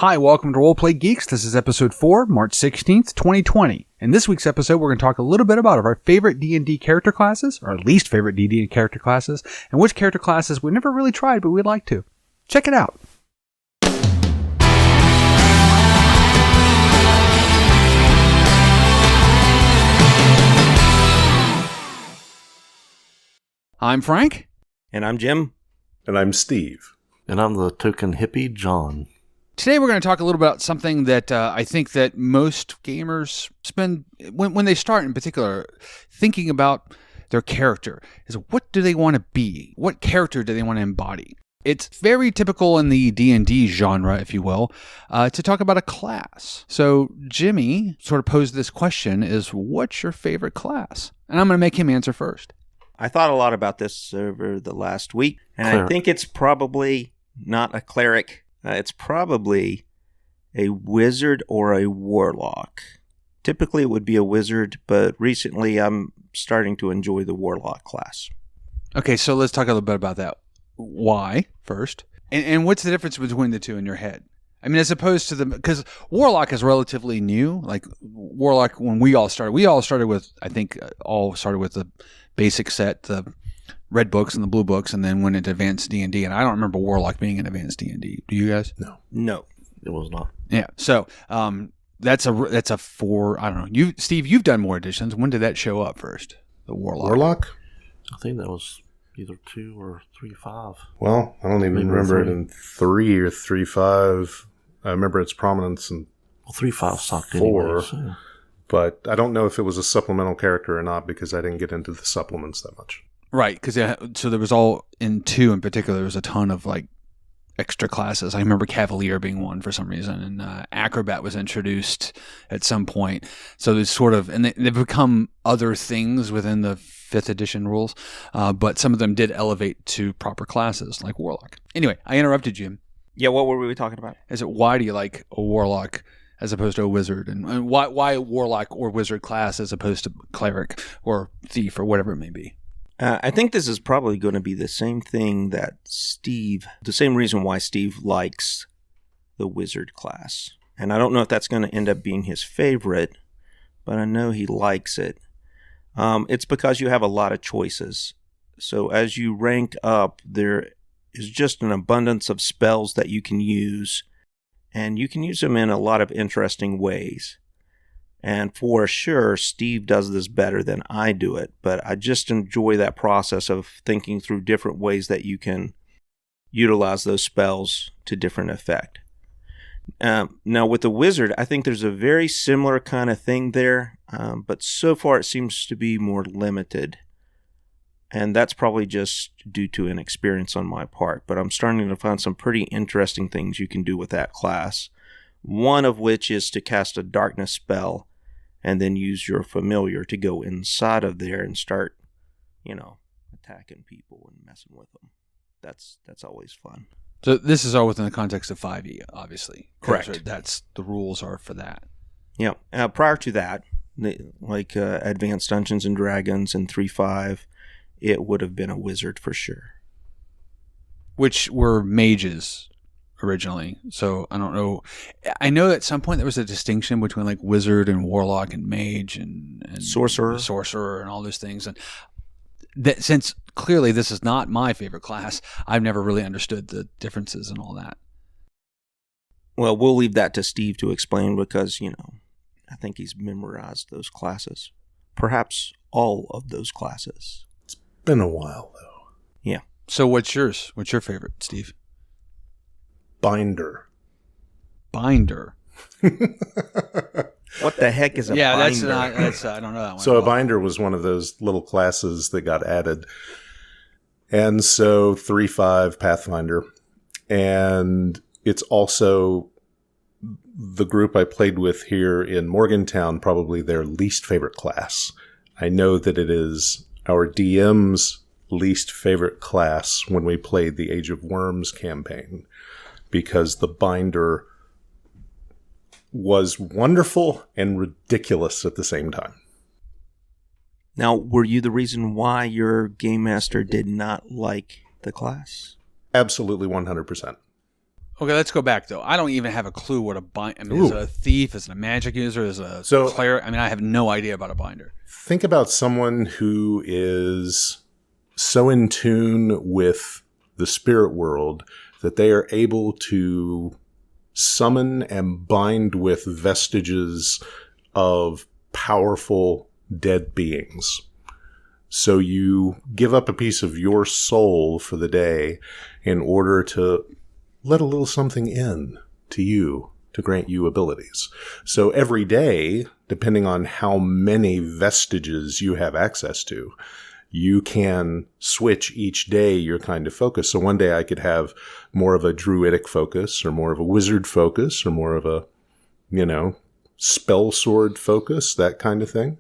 Hi, welcome to Roleplay Geeks. This is episode 4, March 16th, 2020. In this week's episode, we're going to talk a little bit about our favorite D&D character classes, our least favorite D&D character classes, and which character classes we've never really tried, but we'd like to. Check it out. I'm Frank. And I'm Jim. And I'm Steve. And I'm the token hippie, John. Today we're going to talk a little about something that I think that most gamers spend, when they start in particular, thinking about their character, is what do they want to be? What character do they want to embody? It's very typical in the D&D genre, if you will, to talk about a class. So Jimmy sort of posed this question, is what's your favorite class? And I'm going to make him answer first. I thought a lot about this over the last week, and Cleric. I think it's probably not a cleric. It's probably a wizard or a warlock. Typically it would be a wizard, but recently I'm starting to enjoy the warlock class. Okay, so let's talk a little bit about that. Why, first? And what's the difference between the two in your head? I mean, as opposed to because Warlock is relatively new. Like, Warlock, when we all started with, I think, all started with the basic set, the red books and the blue books, and then went into advanced D&D. And I don't remember Warlock being in advanced D&D. Do you guys? No. It was not. Yeah. So that's a 4. I don't know. Steve, you've done more editions. When did that show up first? The Warlock. Warlock? I think that was either 2 or 3.5. Well, I don't even Maybe remember it 3. in 3 or 3.5. I remember its prominence in Well, 3.5 sucked 4, anyway. So. but I don't know if it was a supplemental character or not because I didn't get into the supplements that much. Right, because so there was all, in 2 in particular, there was a ton of like extra classes. I remember Cavalier being one for some reason, and Acrobat was introduced at some point. So there's sort of, and they've become other things within the 5th edition rules, but some of them did elevate to proper classes, like Warlock. Anyway, I interrupted you. Yeah, what were we talking about? Is it why do you like a Warlock as opposed to a Wizard? And why a Warlock or Wizard class as opposed to Cleric or Thief or whatever it may be? I think this is probably going to be the same thing that the same reason why Steve likes the wizard class. And I don't know if that's going to end up being his favorite, but I know he likes it. It's because you have a lot of choices. So as you rank up, there is just an abundance of spells that you can use, and you can use them in a lot of interesting ways. And for sure, Steve does this better than I do it, but I just enjoy that process of thinking through different ways that you can utilize those spells to different effect. Now, with the wizard, I think there's a very similar kind of thing there, but so far it seems to be more limited. And that's probably just due to inexperience on my part, but I'm starting to find some pretty interesting things you can do with that class. One of which is to cast a darkness spell and then use your familiar to go inside of there and start, attacking people and messing with them. That's always fun. So this is all within the context of 5e, obviously. Correct. That's the rules are for that. Yeah. Prior to that, Advanced Dungeons and Dragons and 3.5, it would have been a wizard for sure. Which were mages originally. So I don't know. I know at some point there was a distinction between like wizard and warlock and mage and sorcerer and all those things. And that, since clearly this is not my favorite class, I've never really understood the differences and all that. Well, we'll leave that to Steve to explain because, I think he's memorized those classes. Perhaps all of those classes. It's been a while, though. Yeah. So what's yours? What's your favorite, Steve? Binder. Binder. What the heck is a binder? Yeah, that's I don't know that one. So a binder was one of those little classes that got added. And so 3.5 Pathfinder. And it's also the group I played with here in Morgantown, probably their least favorite class. I know that it is our DM's least favorite class when we played the Age of Worms campaign, because the binder was wonderful and ridiculous at the same time. Now, were you the reason why your game master did not like the class? Absolutely 100%. Okay, let's go back though. I don't even have a clue what a bind. I mean, is it a thief? Is it a magic user? Is it a cleric? I mean, I have no idea about a binder. Think about someone who is so in tune with the spirit world that they are able to summon and bind with vestiges of powerful dead beings. So you give up a piece of your soul for the day in order to let a little something in to you to grant you abilities. So every day, depending on how many vestiges you have access to, you can switch each day your kind of focus. So one day I could have more of a druidic focus or more of a wizard focus or more of a, spell sword focus, that kind of thing.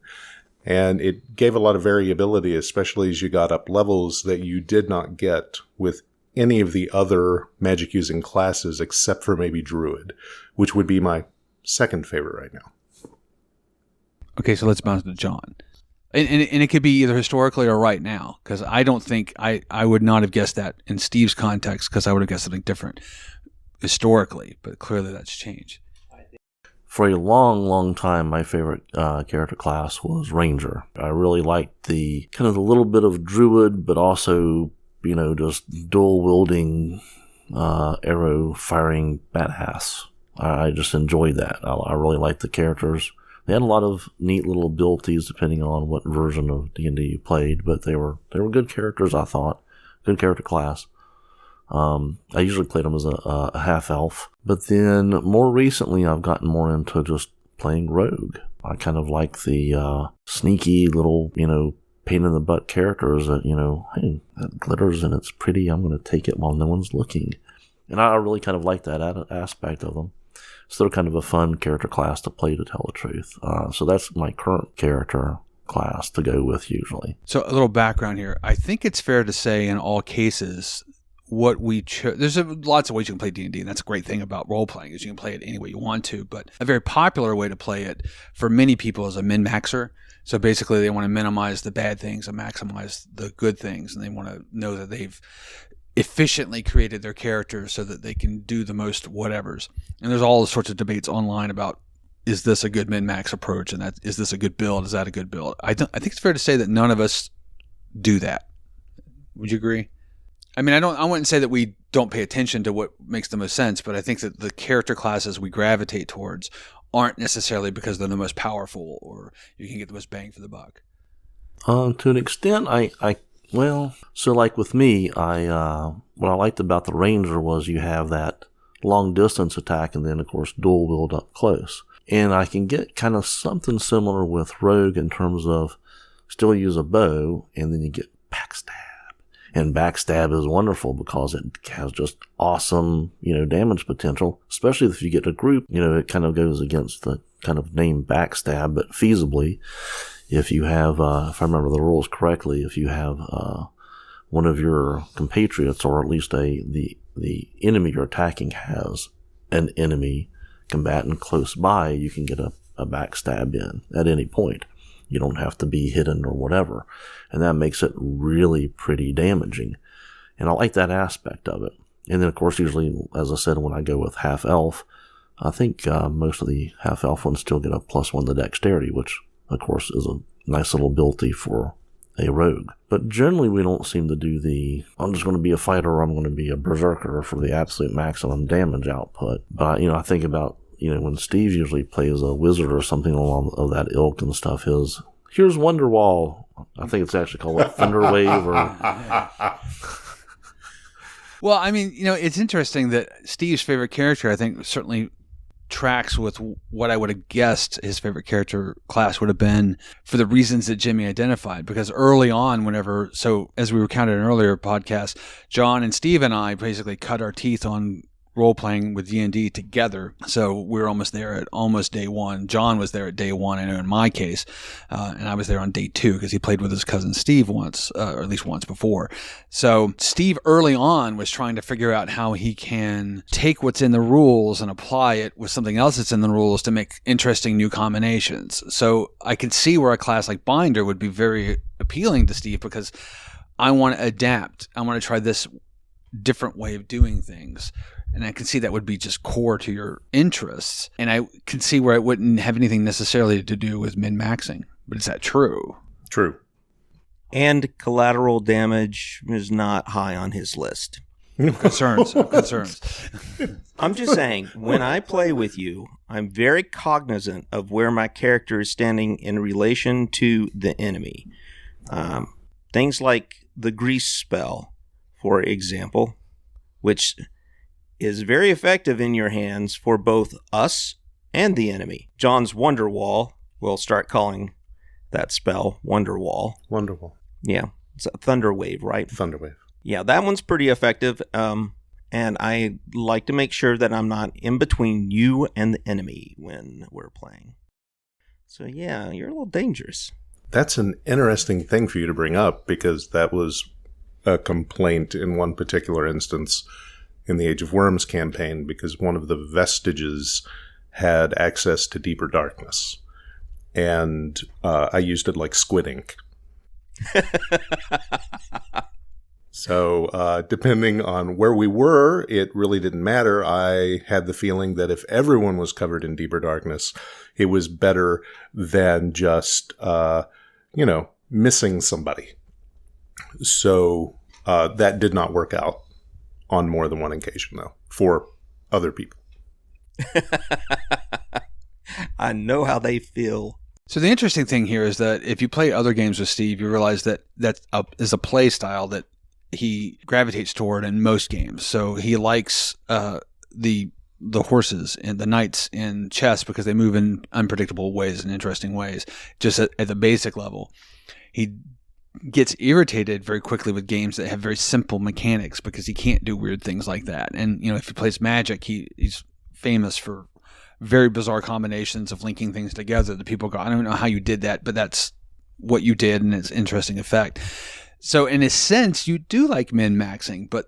And it gave a lot of variability, especially as you got up levels that you did not get with any of the other magic using classes except for maybe druid, which would be my second favorite right now. Okay, so let's bounce to John. And it could be either historically or right now, because I don't think I would not have guessed that in Steve's context, because I would have guessed something different historically, but clearly that's changed. For a long, long time, my favorite character class was Ranger. I really liked the kind of the little bit of druid, but also, just dual-wielding, arrow-firing badass. I just enjoyed that. I really liked the characters. They had a lot of neat little abilities depending on what version of D&D you played, but they were good characters, I thought. Good character class. I usually played them as a half-elf. But then more recently, I've gotten more into just playing rogue. I kind of like the sneaky little, pain-in-the-butt characters that, hey, that glitters and it's pretty. I'm going to take it while no one's looking. And I really kind of like that aspect of them. So they're kind of a fun character class to play, to tell the truth. So that's my current character class to go with usually. So a little background here. I think it's fair to say in all cases what we chose. There's lots of ways you can play D&D, and that's a great thing about role-playing is you can play it any way you want to. But a very popular way to play it for many people is a min-maxer. So basically they want to minimize the bad things and maximize the good things, and they want to know that they've efficiently created their characters so that they can do the most whatevers. And there's all sorts of debates online about, is this a good min-max approach, and is this a good build? Is that a good build? I think it's fair to say that none of us do that. Would you agree? I mean, I wouldn't say that we don't pay attention to what makes the most sense, but I think that the character classes we gravitate towards aren't necessarily because they're the most powerful or you can get the most bang for the buck. To an extent, so like with me, what I liked about the Ranger was you have that long distance attack and then of course dual wield up close. And I can get kind of something similar with Rogue in terms of still use a bow and then you get backstab. And backstab is wonderful because it has just awesome, damage potential, especially if you get a group, it kind of goes against the kind of name backstab, but feasibly, if you have, if I remember the rules correctly, if you have one of your compatriots, or at least the enemy you're attacking has an enemy combatant close by, you can get a backstab in at any point. You don't have to be hidden or whatever. And that makes it really pretty damaging. And I like that aspect of it. And then, of course, usually, as I said, when I go with half-elf, I think most of the half-elf ones still get a +1 to dexterity, which, of course, is a nice little ability for a rogue. But generally, we don't seem to do I'm just going to be a fighter or I'm going to be a berserker for the absolute maximum damage output. But, I think about, when Steve usually plays a wizard or something along of that ilk and stuff, here's Wonderwall. I think it's actually called Thunderwave or... Well, I mean, it's interesting that Steve's favorite character, I think, certainly tracks with what I would have guessed his favorite character class would have been for the reasons that Jimmy identified. Because early on, as we recounted in an earlier podcast, John and Steve and I basically cut our teeth on role-playing with D&D together. So we're almost there at almost day one. John was there at day one, I know, in my case. And I was there on day two because he played with his cousin Steve once, or at least once before. So Steve early on was trying to figure out how he can take what's in the rules and apply it with something else that's in the rules to make interesting new combinations. So I could see where a class like Binder would be very appealing to Steve because I want to adapt. I want to try this different way of doing things. And I can see that would be just core to your interests. And I can see where it wouldn't have anything necessarily to do with min-maxing. But is that true? True. And collateral damage is not high on his list. Concerns. I'm just saying, when I play with you, I'm very cognizant of where my character is standing in relation to the enemy. Things like the grease spell, for example, which is very effective in your hands for both us and the enemy. John's Wonder Wall, we'll start calling that spell Wonder Wall. Wonderful. Yeah, it's a thunder wave, right? Thunder wave. Yeah, that one's pretty effective. And I like to make sure that I'm not in between you and the enemy when we're playing. So yeah, you're a little dangerous. That's an interesting thing for you to bring up, because that was a complaint in one particular instance in the Age of Worms campaign, because one of the vestiges had access to deeper darkness. And I used it like squid ink. So depending on where we were, it really didn't matter. I had the feeling that if everyone was covered in deeper darkness, it was better than just, missing somebody. So that did not work out on more than one occasion, though, for other people. I know how they feel. So the interesting thing here is that if you play other games with Steve, you realize that is a play style that he gravitates toward in most games. So he likes the horses and the knights in chess because they move in unpredictable ways and interesting ways, just at the basic level. He gets irritated very quickly with games that have very simple mechanics because he can't do weird things like that. And, if he plays Magic, he's famous for very bizarre combinations of linking things together that people go, I don't know how you did that, but that's what you did, and it's an interesting effect. So in a sense, you do like min-maxing, but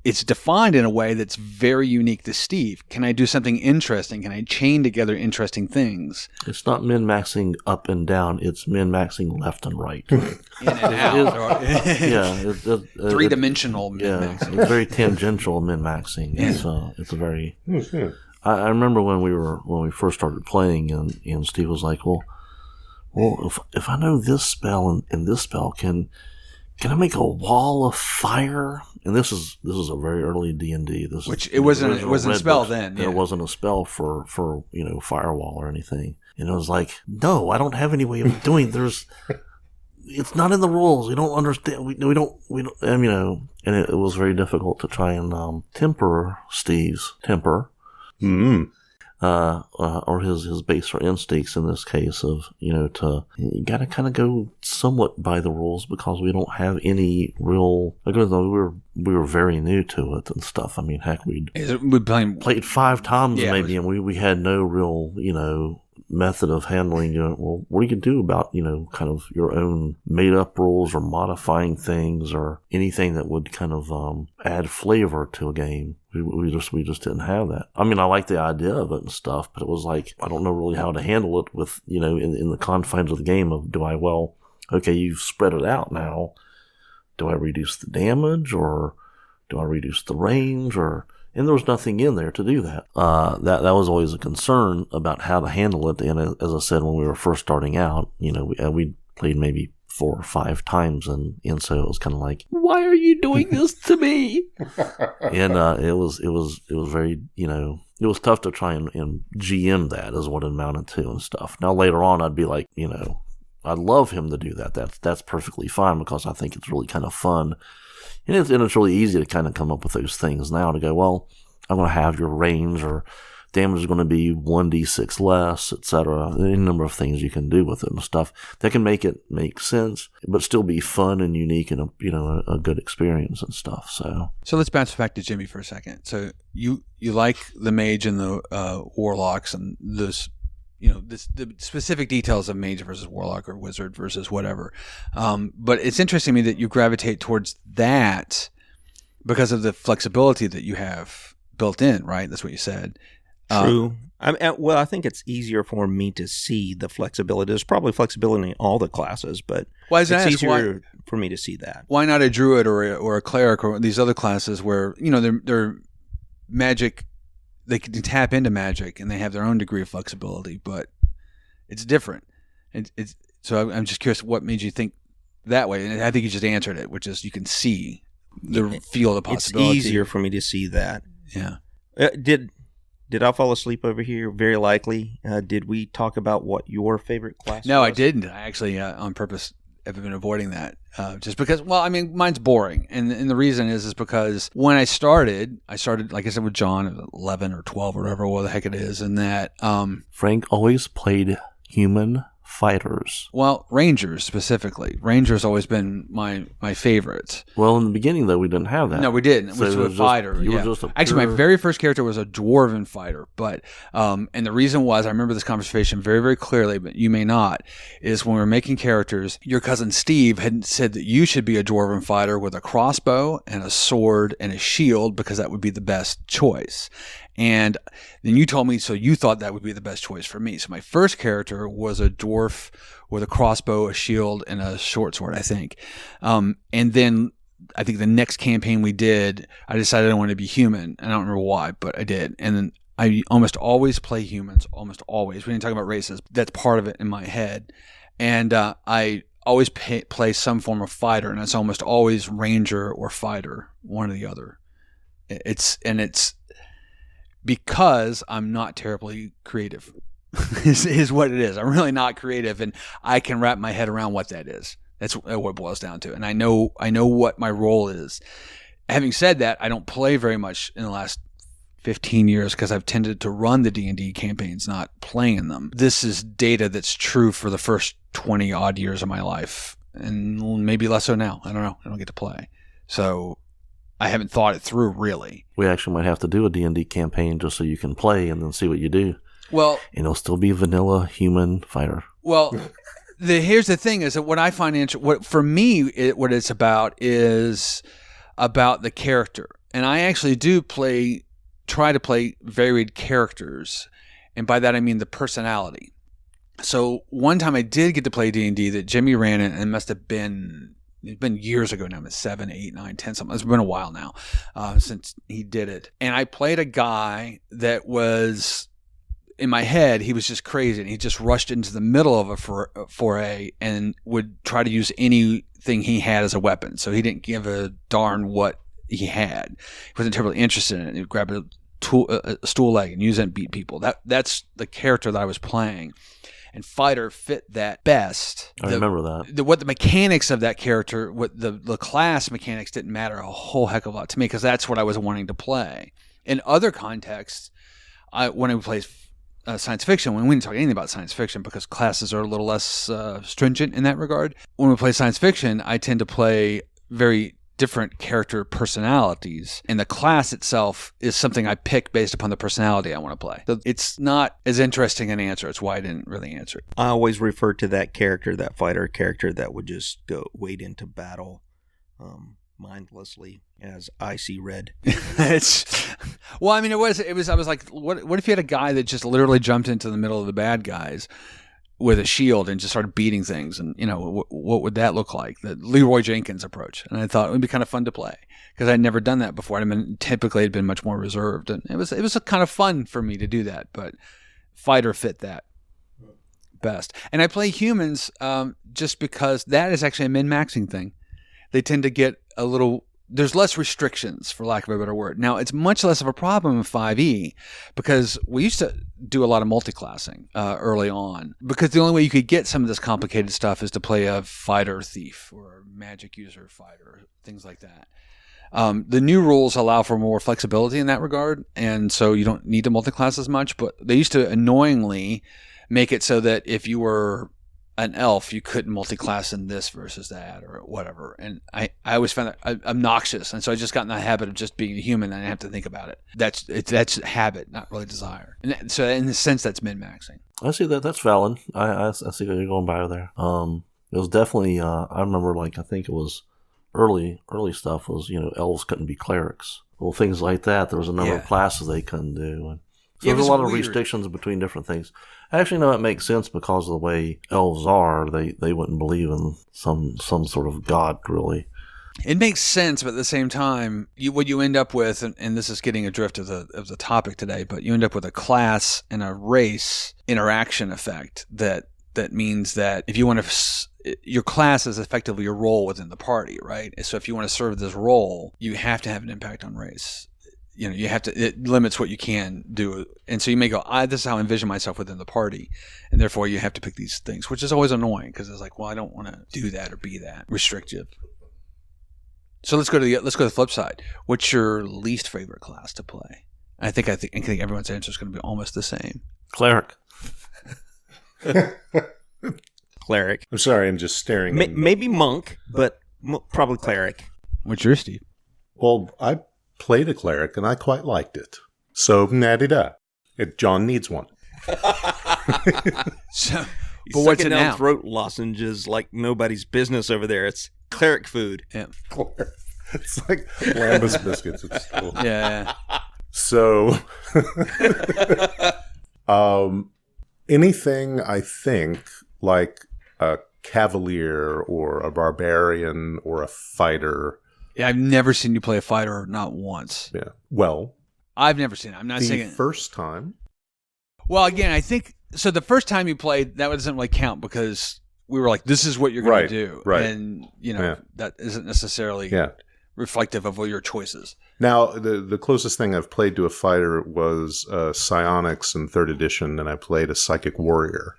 it's defined in a way that's very unique to Steve. Can I do something interesting? Can I chain together interesting things? It's not min-maxing up and down. It's min-maxing left and right. In and out. Yeah. Three-dimensional min-maxing. Yeah, it's very tangential min-maxing. Yeah. It's a very... I remember when we first started playing, and Steve was like, well, if I know this spell and this spell, can I make a wall of fire? And this is a very early D&D. It wasn't a spell then. Yeah. There wasn't a spell for firewall or anything. And it was like, no, I don't have any way of doing it. It's not in the rules. We don't understand. We don't. And it was very difficult to try and temper Steve's temper. Mm-hmm. Or his base or instincts in this case of, you got to kind of go somewhat by the rules because we don't have any real, we were very new to it and stuff. I mean, heck, we played 5 times maybe, and we had no real, method of handling, well, what do you do about, kind of your own made up rules or modifying things or anything that would kind of add flavor to a game. We just didn't have that. I mean, I like the idea of it and stuff, but it was like, I don't know really how to handle it with, in the confines of the game of, okay, you've spread it out now. Do I reduce the damage or do I reduce the range and there was nothing in there to do that. That was always a concern about how to handle it. And as I said, when we were first starting out, we played maybe 4 or 5 times, and so it was kind of like, why are you doing this to me? And it was very, it was tough to try and GM that is what it amounted to and stuff. Now later on, I'd be like, I'd love him to do that. That's perfectly fine because I think it's really kind of fun. And it's really easy to kind of come up with those things now to go, well, I'm going to have your range or damage is going to be 1d6 less, etc. Any number of things you can do with it and stuff that can make it make sense, but still be fun and unique and a good experience and stuff. So let's bounce back to Jimmy for a second. So you like the mage and the warlocks and this. The specific details of mage versus warlock or wizard versus whatever. But it's interesting to me that you gravitate towards that because of the flexibility that you have built in, right? That's what you said. True. I think it's easier for me to see the flexibility. There's probably flexibility in all the classes, but it's easier for me to see that. Why not a druid or a cleric or these other classes where they're magic? They can tap into magic and they have their own degree of flexibility, but it's different. So I'm just curious, what made you think that way? And I think you just answered it, which is you can see the field of possibility. It's easier for me to see that. Yeah. Did I fall asleep over here? Very likely. Did we talk about what your favorite class No, was? I didn't. I actually, on purpose, have been avoiding that. Just because, mine's boring. And the reason is because when I started, like I said, with John at 11 or 12 or whatever the heck it is. And that... Frank always played human fighters. Well, Rangers specifically. Rangers always been my favorite. Well, in the beginning, though, we didn't have that. No, we didn't. So It was a fighter. Actually, my very first character was a dwarven fighter. But and the reason was, I remember this conversation very, very clearly, but you may not, is when we were making characters, your cousin Steve had said that you should be a dwarven fighter with a crossbow and a sword and a shield because that would be the best choice. And then you told me, so you thought that would be the best choice for me. So my first character was a dwarf with a crossbow, a shield, and a short sword, I think. And then I think the next campaign we did, I decided I wanted to be human. I don't remember why, but I did. And then I almost always play humans, almost always. We didn't talk about races. That's part of it in my head. And I always play some form of fighter, and it's almost always ranger or fighter, one or the other. It's because I'm not terribly creative is what it is. I'm really not creative, and I can wrap my head around what that is. That's what it boils down to. And I know what my role is. Having said that, I don't play very much in the last 15 years because I've tended to run the D&D campaigns, not playing in them. This is data that's true for the first 20 odd years of my life, and maybe less so now. I don't know. I don't get to play. So I haven't thought it through, really. We actually might have to do a D&D campaign just so you can play and then see what you do. Well, and it'll still be vanilla human fighter. Well, here's the thing: is that what I find for me, what it's about is about the character, and I actually do try to play varied characters, and by that I mean the personality. So one time I did get to play D&D that Jimmy ran it, and it must have been. It's been years ago now. It's 7, 8, 9, 10, something. It's been a while now since he did it. And I played a guy that was, in my head, he was just crazy. And he just rushed into the middle of a foray and would try to use anything he had as a weapon. So he didn't give a darn what he had. He wasn't terribly interested in it. He'd grab a stool leg and use it and beat people. That's the character that I was playing. And fighter fit that best. I remember that. What the mechanics of that character, what the class mechanics didn't matter a whole heck of a lot to me because that's what I was wanting to play. In other contexts, when I play science fiction, when we didn't talk anything about science fiction because classes are a little less stringent in that regard. When we play science fiction, I tend to play very different character personalities, and the class itself is something I pick based upon the personality I want to play. So it's not as interesting an answer. It's why I didn't really answer it. I always refer to that character, that fighter character that would just go wade into battle mindlessly as icy red. I was like, what if you had a guy that just literally jumped into the middle of the bad guys with a shield and just started beating things, and what would that look like? The Leroy Jenkins approach. And I thought it would be kind of fun to play because I'd never done that before. Typically had been much more reserved, and it was a kind of fun for me to do that. But fighter fit that best, and I play humans just because that is actually a min-maxing thing. They tend to get a little. There's less restrictions, for lack of a better word. Now, it's much less of a problem in 5e because we used to do a lot of multi-classing early on because the only way you could get some of this complicated stuff is to play a fighter thief or a magic user fighter, things like that. The new rules allow for more flexibility in that regard, and so you don't need to multi-class as much, but they used to annoyingly make it so that if you were an elf, you couldn't multi-class in this versus that or whatever. And I always found that obnoxious. And so I just got in the habit of just being a human and I didn't have to think about it. That's habit, not really desire. And so in a sense, that's min-maxing. I see that. That's valid. I see what you're going by there. It was definitely, I remember I think it was early stuff was, elves couldn't be clerics. Well, things like that. There was a number of classes they couldn't do. And So there's a lot of restrictions between different things. Actually, no, it makes sense because of the way elves are. They wouldn't believe in some sort of god, really. It makes sense, but at the same time, what you end up with, and this is getting adrift of the topic today, but you end up with a class and a race interaction effect that means that if you want to, your class is effectively your role within the party, right? So if you want to serve this role, you have to have an impact on race. You have to, it limits what you can do. And so you may go, this is how I envision myself within the party. And therefore you have to pick these things, which is always annoying because it's like, well, I don't want to do that or be that restrictive. So let's go to the flip side. What's your least favorite class to play? I think everyone's answer is going to be almost the same. Cleric. Cleric. I'm sorry, I'm just staring. Maybe monk, but probably cleric. What's yours, Steve? Well, I played a cleric and I quite liked it. So, natty-da. John needs one. So, He's but what's sucking it down now? throat lozenges like nobody's business over there. It's cleric food. Yeah. It's like Lambus biscuits. It's cool. Yeah. So, anything I think like a cavalier or a barbarian or a fighter. Yeah, I've never seen you play a fighter, not once. Yeah. Well, I've never seen it. I'm not the saying it. first time. Well, again, I think so. The first time you played, that doesn't really count because we were like, "This is what you're going to do," right. And that isn't necessarily reflective of all your choices. Now, the closest thing I've played to a fighter was Psionics in 3rd edition, and I played a psychic warrior,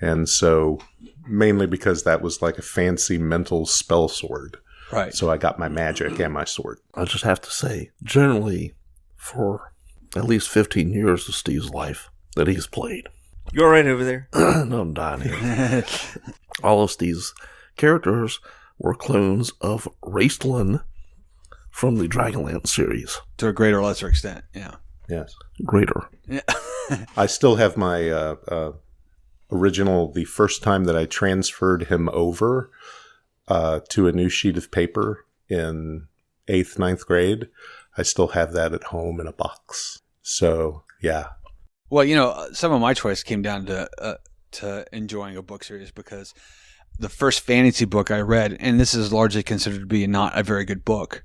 and so mainly because that was like a fancy mental spell sword. Right. So I got my magic and my sword. I just have to say, generally, for at least 15 years of Steve's life that he's played. You all right over there? No, I'm dying here. All of Steve's characters were clones of Raistlin from the Dragonlance series. To a greater or lesser extent, yeah. Yes. Greater. Yeah. I still have my original, the first time that I transferred him over to a new sheet of paper in 8th, 9th grade. I still have that at home in a box. So, yeah. Well, some of my choice came down to enjoying a book series because the first fantasy book I read, and this is largely considered to be not a very good book,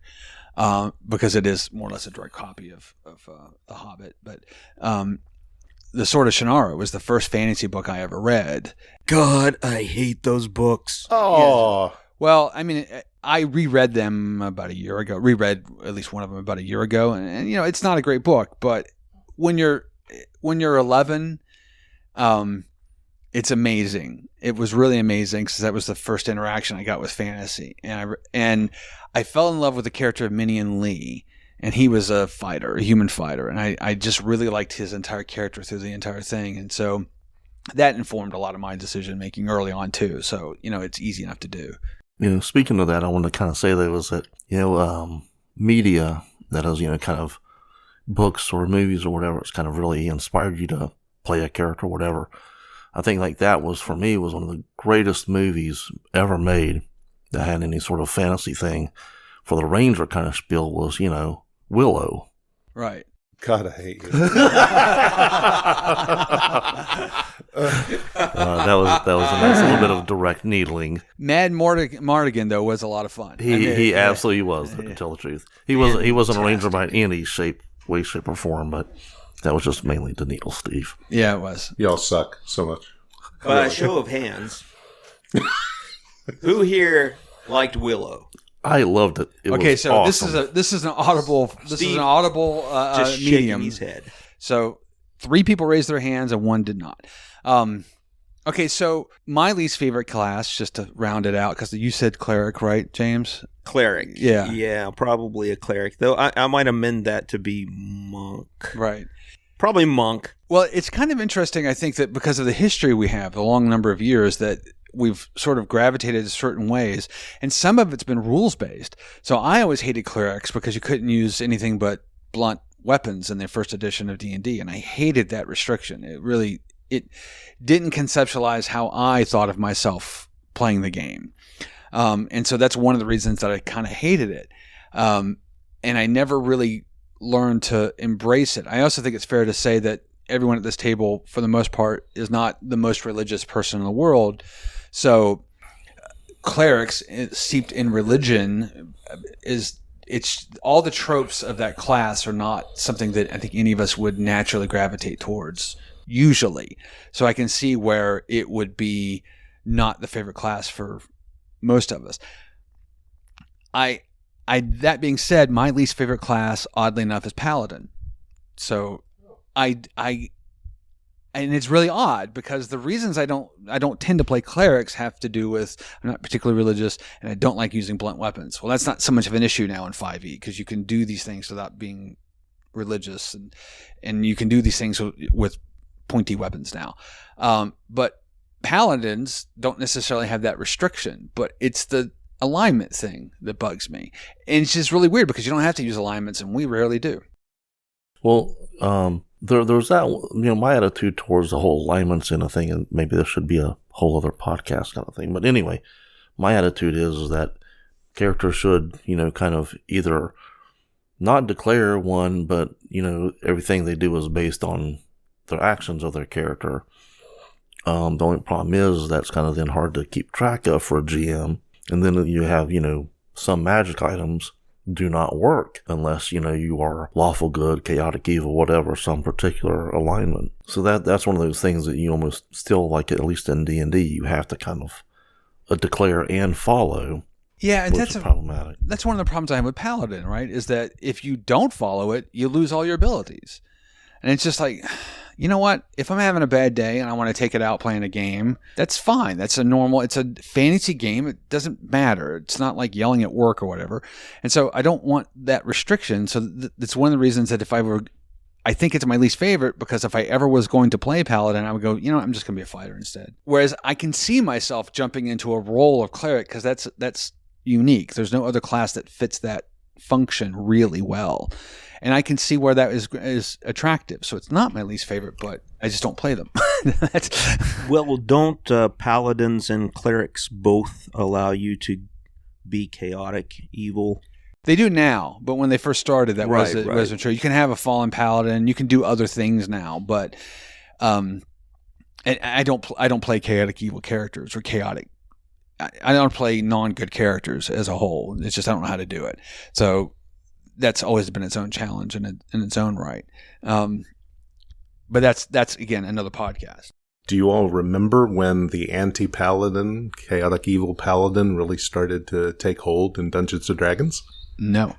because it is more or less a direct copy of The Hobbit, but The Sword of Shannara was the first fantasy book I ever read. God, I hate those books. Oh. Yeah. Well, I mean, I reread them about a year ago. Reread at least one of them about a year ago, and it's not a great book. But when you're 11, it's amazing. It was really amazing because that was the first interaction I got with fantasy, and I fell in love with the character of Minion Lee, and he was a fighter, a human fighter, and I just really liked his entire character through the entire thing, and so that informed a lot of my decision making early on too. So it's easy enough to do. Speaking of that, I wanted to kind of say there was that, media that is, kind of books or movies or whatever, it's kind of really inspired you to play a character or whatever. I think like that was, for me, was one of the greatest movies ever made that had any sort of fantasy thing. For the Ranger kind of spiel was, Willow. Right. God, I hate you. That was a nice little bit of direct needling. Mad Mardigan, though, was a lot of fun. He absolutely was, to tell the truth. He wasn't a Ranger by any way, shape, or form, but that was just mainly to needle Steve. Yeah, it was. Y'all suck so much. By a show of hands, who here liked Willow? I loved it. It okay, was so awesome. this is an audible Just medium. shaking his head. So 3 people raised their hands and 1 did not. Okay, so my least favorite class, just to round it out, because you said cleric, right, James? Cleric. Yeah. Yeah, probably a cleric. Though I might amend that to be monk. Right. Probably monk. Well, it's kind of interesting, I think, that because of the history we have, the long number of years, that we've sort of gravitated to certain ways, and some of it's been rules-based. So I always hated clerics because you couldn't use anything but blunt weapons in the first edition of D&D, and I hated that restriction. It didn't conceptualize how I thought of myself playing the game. And so that's one of the reasons that I kind of hated it. And I never really learned to embrace it. I also think it's fair to say that everyone at this table, for the most part, is not the most religious person in the world. So clerics steeped in religion it's all the tropes of that class are not something that I think any of us would naturally gravitate towards usually. So I can see where it would be not the favorite class for most of us. That being said, my least favorite class, oddly enough, is Paladin. So and it's really odd because the reasons I don't tend to play clerics have to do with I'm not particularly religious and I don't like using blunt weapons. Well, that's not so much of an issue now in 5e because you can do these things without being religious and you can do these things with pointy weapons now. But paladins don't necessarily have that restriction, but it's the alignment thing that bugs me. And it's just really weird because you don't have to use alignments and we rarely do. Well, there's that, my attitude towards the whole alignments and a thing, and maybe this should be a whole other podcast kind of thing. But anyway, my attitude is that characters should, kind of either not declare one, but, everything they do is based on their actions of their character. The only problem is that's kind of then hard to keep track of for a GM. And then you have, some magic items do not work unless, you are lawful good, chaotic evil, whatever, some particular alignment. So that's one of those things that you almost still, like at least in D&D, you have to kind of declare and follow. Yeah, and that's problematic. That's one of the problems I have with Paladin, right? Is that if you don't follow it, you lose all your abilities. And it's just like, you know what? If I'm having a bad day and I want to take it out playing a game, that's fine. It's a fantasy game. It doesn't matter. It's not like yelling at work or whatever. And so I don't want that restriction. So that's one of the reasons that I think it's my least favorite because if I ever was going to play Paladin, I would go, I'm just going to be a fighter instead. Whereas I can see myself jumping into a role of cleric because that's unique. There's no other class that fits that function really well. And I can see where that is attractive. So it's not my least favorite, but I just don't play them. Well, don't paladins and clerics both allow you to be chaotic evil? They do now, but when they first started, that wasn't true. You can have a fallen paladin. You can do other things now, but and I don't play chaotic evil characters or chaotic. I don't play non-good characters as a whole. It's just I don't know how to do it. So that's always been its own challenge in its own right. But that's again another podcast. Do you all remember when the anti-paladin, chaotic evil paladin, really started to take hold in Dungeons & Dragons? No,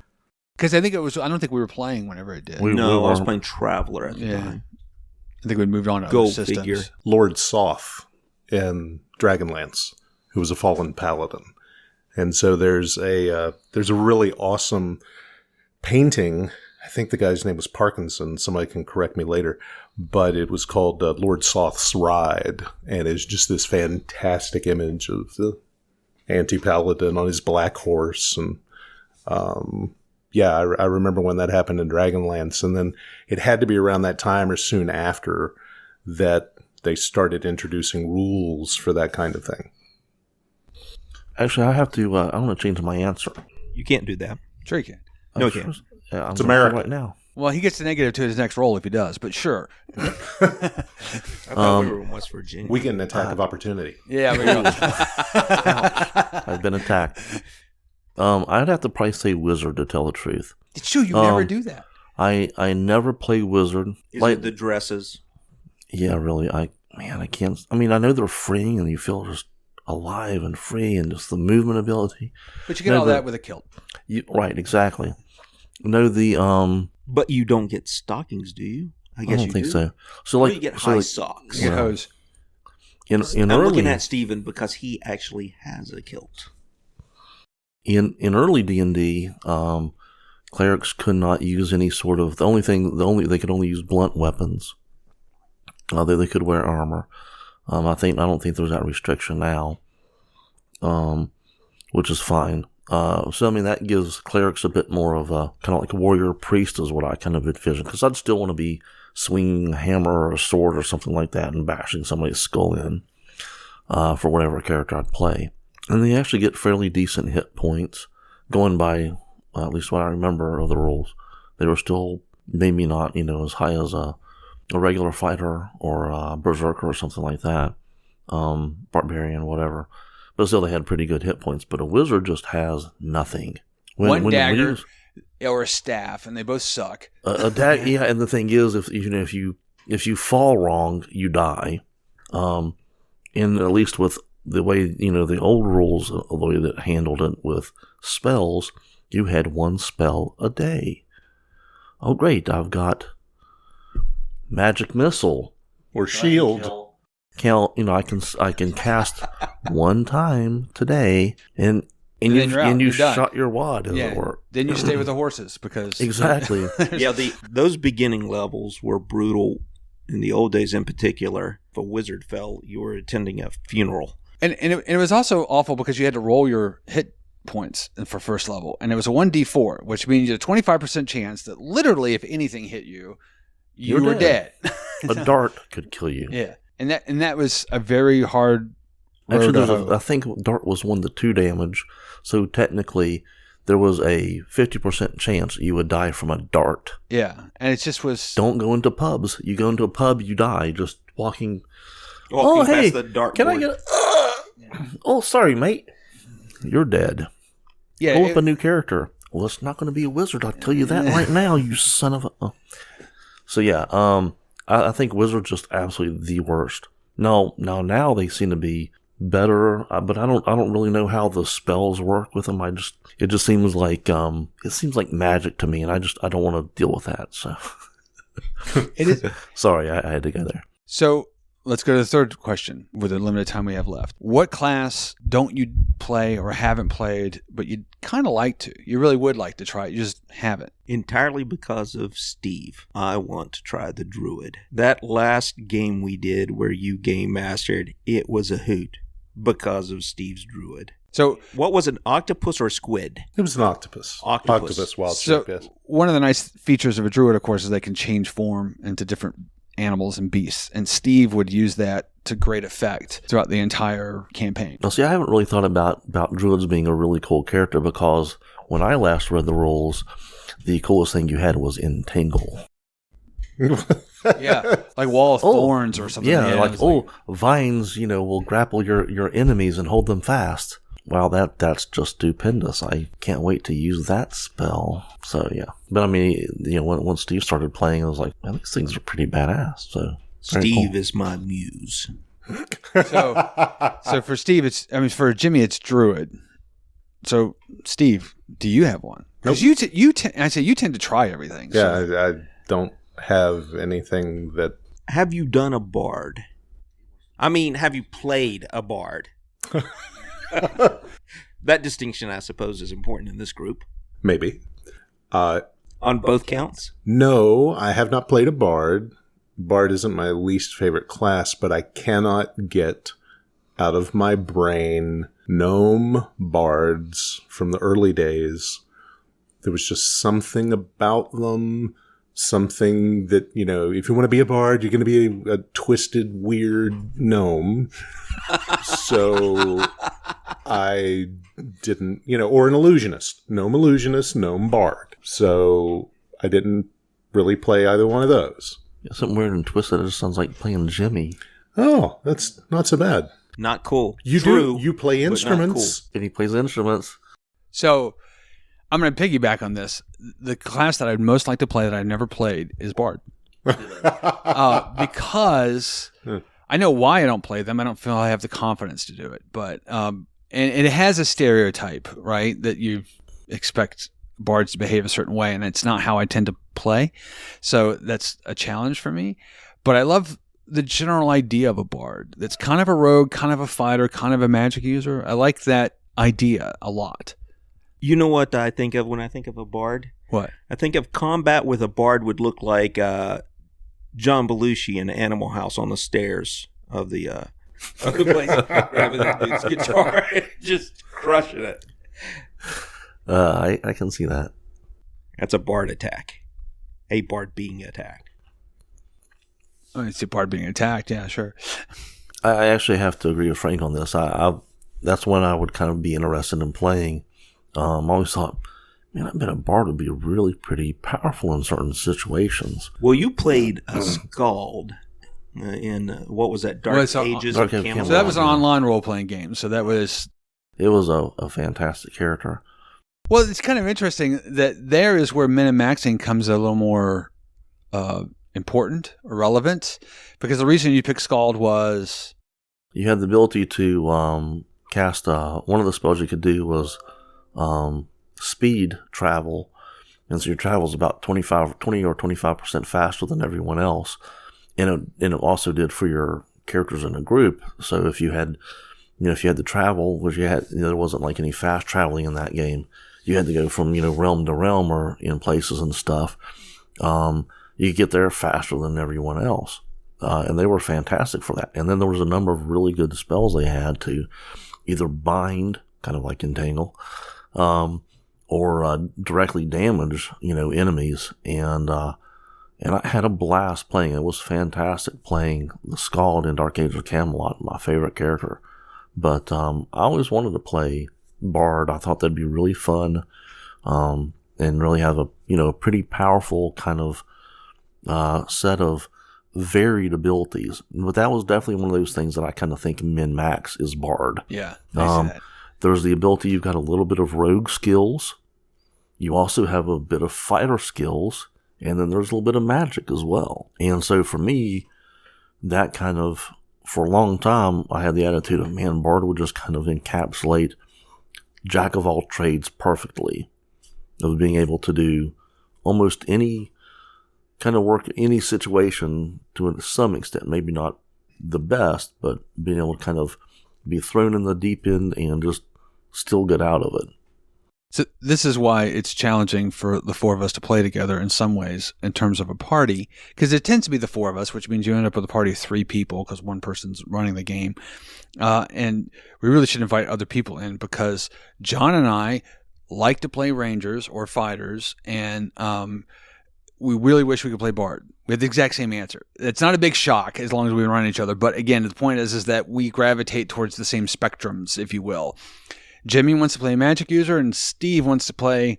because I don't think we were playing whenever it did. I was playing Traveler at the time. I think we'd moved on to other systems. Figure. Lord Soth in Dragonlance, who was a fallen paladin, and so there's a really awesome painting. I think the guy's name was Parkinson. Somebody can correct me later, but it was called Lord Soth's Ride, and it's just this fantastic image of the anti-paladin on his black horse. And I remember when that happened in Dragonlance, and then it had to be around that time or soon after that they started introducing rules for that kind of thing. Actually, I have to. I'm going to change my answer. You can't do that. Sure you can. No, you can't. Yeah, it's America right now. Well, he gets the negative to his next roll if he does, but sure. I thought we were in West Virginia. We get an attack of opportunity. Yeah, we go. I've been attacked. I'd have to probably say wizard to tell the truth. It's true, you never do that. I never play wizard. Is it the dresses? Yeah, really. I can't. I mean, I know they're freeing and you feel just alive and free and just the movement ability. But you get all that with a kilt. Right, exactly. No, but you don't get stockings, do you? I guess I don't you think do. so. So you get high socks. You get hose. I'm looking at Steven because he actually has a kilt. In early D&D, clerics could not use any sort of they could only use blunt weapons. They could wear armor. I don't think there's that restriction now, which is fine. So I mean that gives clerics a bit more of a kind of like a warrior priest is what I kind of envision, because I'd still want to be swinging a hammer or a sword or something like that and bashing somebody's skull in for whatever character I'd play. And they actually get fairly decent hit points, going by at least what I remember of the rules. They were still maybe not as high as a a regular fighter or a berserker or something like that, barbarian, whatever. But still, they had pretty good hit points. But a wizard just has nothing. One dagger or a staff, and they both suck. A dagger, yeah. And the thing is, if you fall wrong, you die. And at least with the way the old rules, the way that handled it with spells, you had one spell a day. Oh, great! I've got magic missile or shield. I can cast one time today, and you shot your wad, as it were. Then you stay with the horses because exactly. Yeah, those beginning levels were brutal in the old days. In particular, if a wizard fell, you were attending a funeral, and it was also awful because you had to roll your hit points for first level, and it was a 1d4, which means you had a 25% chance that literally, if anything hit you, you were dead. A dart could kill you. Yeah, and that was a very hard. Actually, I think dart was 1 to 2 damage, so technically there was a 50% chance you would die from a dart. Yeah, and it just was. Don't go into pubs. You go into a pub, you die just walking. Past the dart can board. I get? Oh, sorry, mate. You're dead. Yeah, pull up a new character. Well, it's not going to be a wizard. I'll tell you that right now, you son of a. So yeah, I think wizards just absolutely the worst. Now they seem to be better, but I don't really know how the spells work with them. It just seems like magic to me, and I don't want to deal with that. So it is. Sorry, I had to go there. So let's go to the third question with the limited time we have left. What class don't you play or haven't played, but you'd kind of like to? You really would like to try it. You just haven't. Entirely because of Steve. I want to try the druid. That last game we did where you game mastered, it was a hoot because of Steve's druid. So what was it, octopus or squid? It was an octopus. Octopus wild shape, yes. One of the nice features of a druid, of course, is they can change form into different animals and beasts, and Steve would use that to great effect throughout the entire campaign. Now, see, I haven't really thought about druids being a really cool character, because when I last read the rules, the coolest thing you had was entangle. Yeah, like wall of thorns or something. Yeah, like vines, will grapple your enemies and hold them fast. Wow, that's just stupendous. I can't wait to use that spell. So yeah, but I mean, when Steve started playing, I was like, man, these things are pretty badass. So Steve is my muse. So for Steve, for Jimmy, it's druid. So Steve, do you have one? Because Nope. you tend to try everything. Yeah, So. I don't have anything that. Have you done a bard? I mean, have you played a bard? That distinction, I suppose, is important in this group. Maybe. On both counts? No, I have not played a bard. Bard isn't my least favorite class, but I cannot get out of my brain gnome bards from the early days. There was just something about them, something that, if you want to be a bard, you're going to be a twisted, weird gnome. So I didn't, or an illusionist, gnome bard. So I didn't really play either one of those. Yeah, something weird and twisted. It just sounds like playing Jimmy. Oh, that's not so bad. Not cool. You True, do. You play instruments. And he plays instruments. So I'm going to piggyback on this. The class that I'd most like to play that I've never played is bard. Because I know why I don't play them. I don't feel I have the confidence to do it. But and it has a stereotype, right, that you expect bards to behave a certain way, and it's not how I tend to play. So that's a challenge for me. But I love the general idea of a bard. That's kind of a rogue, kind of a fighter, kind of a magic user. I like that idea a lot. You know what I think of when I think of a bard? What? I think of combat with a bard would look like John Belushi in Animal House on the stairs of the place, grabbing that dude's guitar, just crushing it. I can see that. That's a bard attack. A bard being attacked. Oh, it's a bard being attacked. Yeah, sure. I actually have to agree with Frank on this. That's one I would kind of be interested in playing. I always thought, Man, I bet a bard would be really pretty powerful in certain situations. Well, you played a Scald in, what was that, Dark Ages of Camelot. So that was an online role-playing game. So that was... It was a fantastic character. Well, it's kind of interesting that there is where min-maxing comes a little more important or relevant, because the reason you picked Scald was... You had the ability to cast... one of the spells you could do was speed travel, and so your travel is about 20 or 25% faster than everyone else, and it also did for your characters in a group. So if you had to travel, which there wasn't like any fast traveling in that game. You had to go from, realm to realm or in places and stuff. You could get there faster than everyone else. And they were fantastic for that. And then there was a number of really good spells they had to either bind, kind of like Entangle, or directly damage, enemies. And I had a blast playing. It was fantastic playing the Scald in Dark Age of Camelot, my favorite character. But I always wanted to play Bard. I thought that'd be really fun, and really have a pretty powerful kind of set of varied abilities. But that was definitely one of those things that I kind of think min-max is Bard. Yeah, I see that. There's the ability, you've got a little bit of rogue skills. You also have a bit of fighter skills, and then there's a little bit of magic as well. And so for me, that kind of, for a long time, I had the attitude of, man, Bard would just kind of encapsulate jack of all trades perfectly, of being able to do almost any kind of work, any situation to some extent, maybe not the best, but being able to kind of be thrown in the deep end and just still get out of it. So this is why it's challenging for the four of us to play together in some ways in terms of a party, because it tends to be the four of us, which means you end up with a party of 3 people because one person's running the game. And we really should invite other people in, because John and I like to play Rangers or Fighters, and we really wish we could play Bard. We have the exact same answer. It's not a big shock as long as we run each other. But again, the point is that we gravitate towards the same spectrums, if you will. Jimmy wants to play a magic user, and Steve wants to play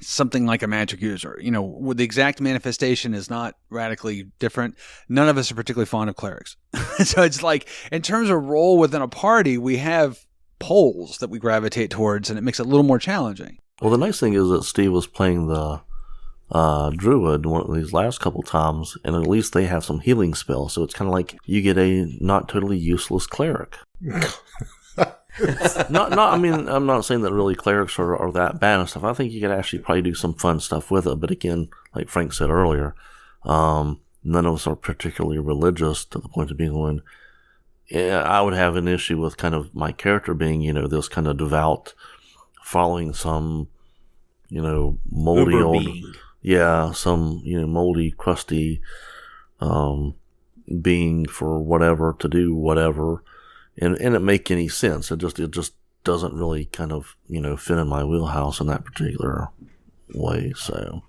something like a magic user. The exact manifestation is not radically different. None of us are particularly fond of clerics. So it's like, in terms of role within a party, we have poles that we gravitate towards, and it makes it a little more challenging. Well, the nice thing is that Steve was playing the Druid one of these last couple times, and at least they have some healing spells, so it's kind of like you get a not totally useless cleric. I mean, I'm not saying that really clerics are that bad and stuff. I think you could actually probably do some fun stuff with it. But again, like Frank said earlier, none of us are particularly religious to the point of being going, yeah, I would have an issue with kind of my character being, this kind of devout, following some, moldy Uber old, being. some, moldy, crusty, being for whatever, to do whatever. And it make any sense. It just doesn't really kind of, fit in my wheelhouse in that particular way. So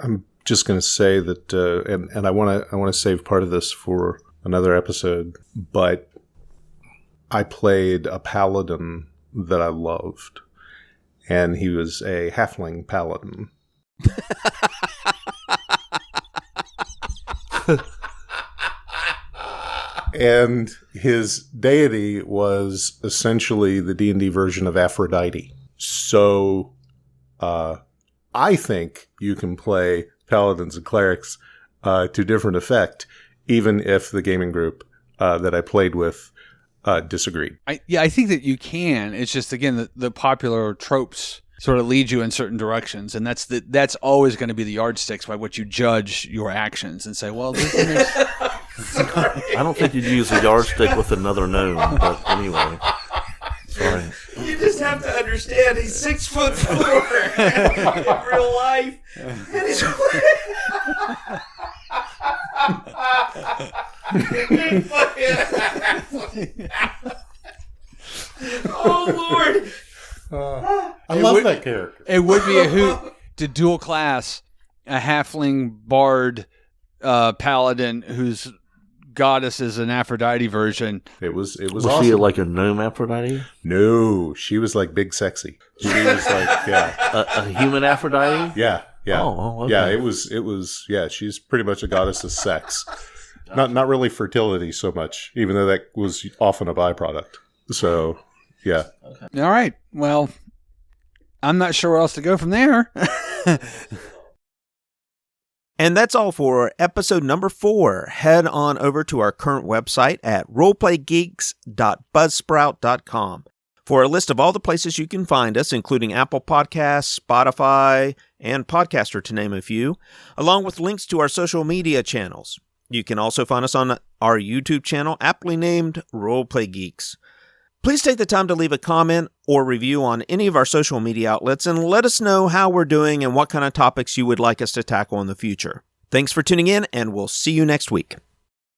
I'm just going to say that, and I want to save part of this for another episode, but I played a paladin that I loved, and he was a halfling paladin. And his deity was essentially the D&D version of Aphrodite. So I think you can play paladins and clerics to different effect, even if the gaming group that I played with disagreed. I think that you can. It's just, again, the popular tropes sort of lead you in certain directions, and that's always going to be the yardsticks by which you judge your actions and say, well, this makes... I don't think you'd use a yardstick with another gnome, but anyway. Sorry. You just have to understand, he's 6'4" in real life, and he's oh Lord! I love that character. It would be a hoot to dual class a halfling bard paladin who's goddess is an Aphrodite version. It was Was awesome. she like a gnome Aphrodite? No, she was like big sexy. She was like, yeah. A human Aphrodite? Yeah. Oh, okay. Yeah, it was yeah, she's pretty much a goddess of sex. Not really fertility so much, even though that was often a byproduct. So, yeah. All right. Well, I'm not sure where else to go from there. And that's all for episode number 4. Head on over to our current website at roleplaygeeks.buzzsprout.com for a list of all the places you can find us, including Apple Podcasts, Spotify, and Podcaster, to name a few, along with links to our social media channels. You can also find us on our YouTube channel, aptly named Roleplay Geeks. Please take the time to leave a comment or review on any of our social media outlets and let us know how we're doing and what kind of topics you would like us to tackle in the future. Thanks for tuning in, and we'll see you next week.